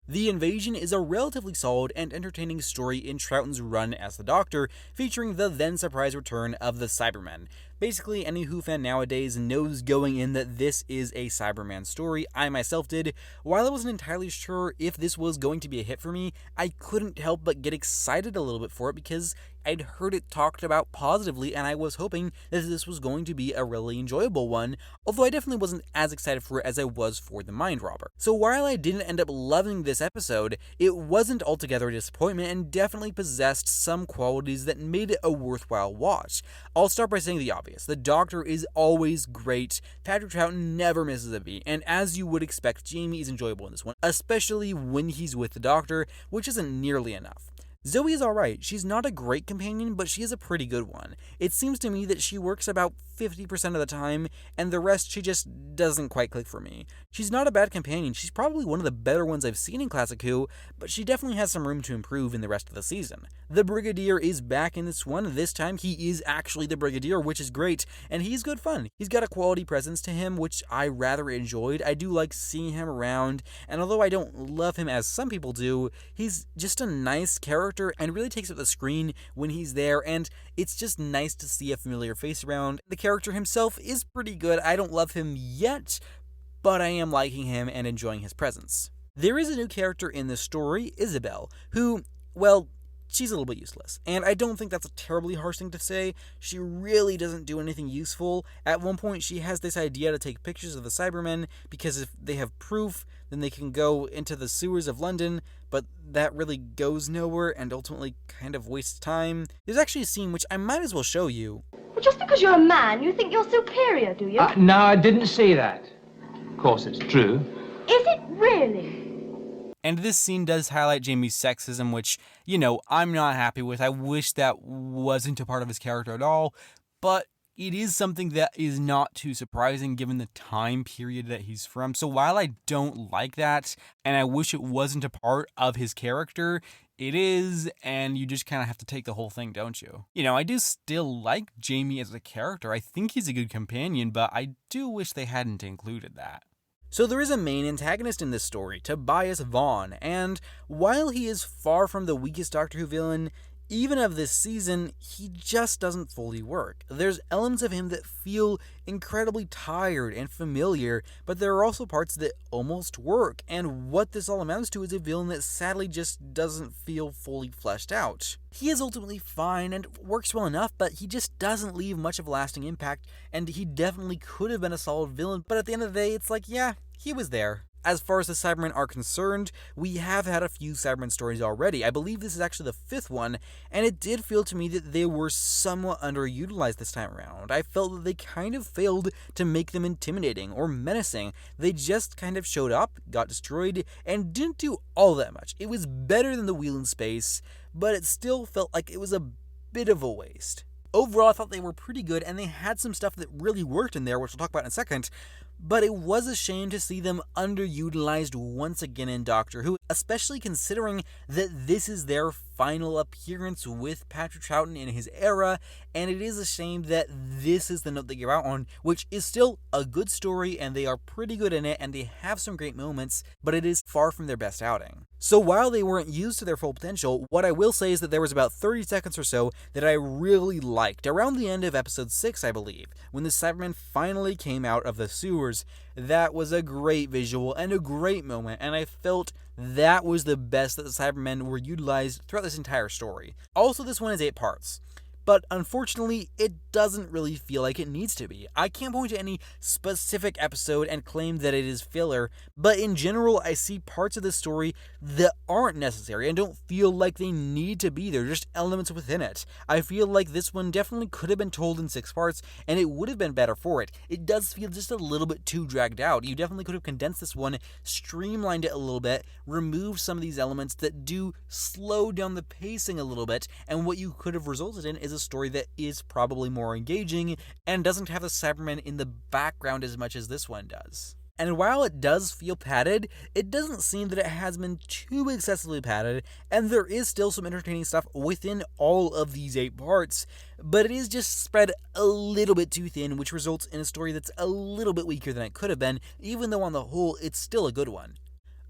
The Invasion is a relatively solid and entertaining story in Troughton's run as the Doctor, featuring the then-surprise return of the Cybermen. Basically, any Who fan nowadays knows going in that this is a Cyberman story. I myself did. While I wasn't entirely sure if this was going to be a hit for me, I couldn't help but get excited a little bit for it because I'd heard it talked about positively, and I was hoping that this was going to be a really enjoyable one, although I definitely wasn't as excited for it as I was for The Mind Robber. So while I didn't end up loving this episode, it wasn't altogether a disappointment and definitely possessed some qualities that made it a worthwhile watch. I'll start by saying the obvious. The Doctor is always great, Patrick Troughton never misses a beat, and as you would expect, Jamie is enjoyable in this one, especially when he's with the Doctor, which isn't nearly enough. Zoe is alright. She's not a great companion, but she is a pretty good one. It seems to me that she works about 50% of the time, and the rest she just doesn't quite click for me. She's not a bad companion. She's probably one of the better ones I've seen in Classic Who, but she definitely has some room to improve in the rest of the season. The Brigadier is back in this one. This time he is actually the Brigadier, which is great, and he's good fun. He's got a quality presence to him, which I rather enjoyed. I do like seeing him around, and although I don't love him as some people do, he's just a nice character and really takes up the screen when he's there, and it's just nice to see a familiar face around. The character himself is pretty good. I don't love him yet, but I am liking him and enjoying his presence. There is a new character in this story, Isabelle, who, well, she's a little bit useless, and I don't think that's a terribly harsh thing to say. She really doesn't do anything useful. At one point, she has this idea to take pictures of the Cybermen, because if they have proof, then they can go into the sewers of London, but that really goes nowhere and ultimately kind of wastes time. There's actually a scene which I might as well show you. Well, just because you're a man, you think you're superior, do you? No, I didn't say that. Of course, it's true. Is it really? And this scene does highlight Jamie's sexism, which, I'm not happy with. I wish that wasn't a part of his character at all, but it is something that is not too surprising given the time period that he's from. So while I don't like that, and I wish it wasn't a part of his character, it is, and you just kind of have to take the whole thing, don't you? I do still like Jamie as a character. I think he's a good companion, but I do wish they hadn't included that. So there is a main antagonist in this story, Tobias Vaughn, and while he is far from the weakest Doctor Who villain, even of this season, he just doesn't fully work. There's elements of him that feel incredibly tired and familiar, but there are also parts that almost work, and what this all amounts to is a villain that sadly just doesn't feel fully fleshed out. He is ultimately fine and works well enough, but he just doesn't leave much of a lasting impact, and he definitely could have been a solid villain, but at the end of the day, it's like, yeah, he was there. As far as the Cybermen are concerned, we have had a few Cybermen stories already. I believe this is actually the 5th one, and it did feel to me that they were somewhat underutilized this time around. I felt that they kind of failed to make them intimidating or menacing. They just kind of showed up, got destroyed, and didn't do all that much. It was better than the Wheel in Space, but it still felt like it was a bit of a waste. Overall, I thought they were pretty good, and they had some stuff that really worked in there, which we'll talk about in a second, but it was a shame to see them underutilized once again in Doctor Who, especially considering that this is their final appearance with Patrick Troughton in his era, and it is a shame that this is the note they give out on, which is still a good story, and they are pretty good in it, and they have some great moments, but it is far from their best outing. So while they weren't used to their full potential, what I will say is that there was about 30 seconds or so that I really liked, around the end of episode 6, I believe, when the Cybermen finally came out of the sewers. That was a great visual and a great moment, and I felt that was the best that the Cybermen were utilized throughout this entire story. Also, this one is 8 parts. But unfortunately, it doesn't really feel like it needs to be. I can't point to any specific episode and claim that it is filler, but in general, I see parts of the story that aren't necessary and don't feel like they need to be there, just elements within it. I feel like this one definitely could have been told in 6 parts, and it would have been better for it. It does feel just a little bit too dragged out. You definitely could have condensed this one, streamlined it a little bit, removed some of these elements that do slow down the pacing a little bit, and what you could have resulted in is a story that is probably more engaging and doesn't have the Cybermen in the background as much as this one does. And while it does feel padded, it doesn't seem that it has been too excessively padded, and there is still some entertaining stuff within all of these 8 parts, but it is just spread a little bit too thin, which results in a story that's a little bit weaker than it could have been, even though on the whole, it's still a good one.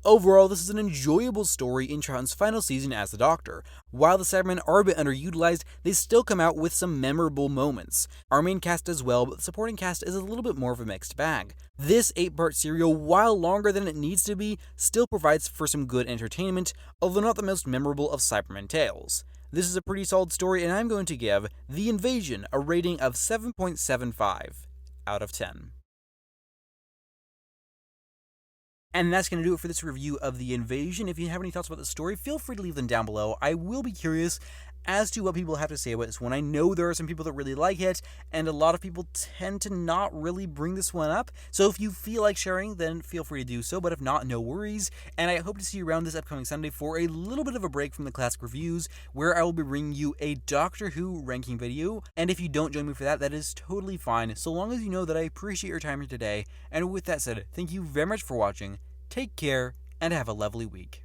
Overall, this is an enjoyable story in Troughton's final season as the Doctor. While the Cybermen are a bit underutilized, they still come out with some memorable moments. Our main cast does well, but the supporting cast is a little bit more of a mixed bag. This 8-part serial, while longer than it needs to be, still provides for some good entertainment, although not the most memorable of Cybermen tales. This is a pretty solid story, and I'm going to give The Invasion a rating of 7.75 out of 10. And that's going to do it for this review of The Invasion. If you have any thoughts about the story, feel free to leave them down below. I will be curious as to what people have to say about this one. I know there are some people that really like it, and a lot of people tend to not really bring this one up. So if you feel like sharing, then feel free to do so, but if not, no worries. And I hope to see you around this upcoming Sunday for a little bit of a break from the classic reviews, where I will be bringing you a Doctor Who ranking video. And if you don't join me for that, that is totally fine, so long as you know that I appreciate your time here today. And with that said, thank you very much for watching. Take care, and have a lovely week.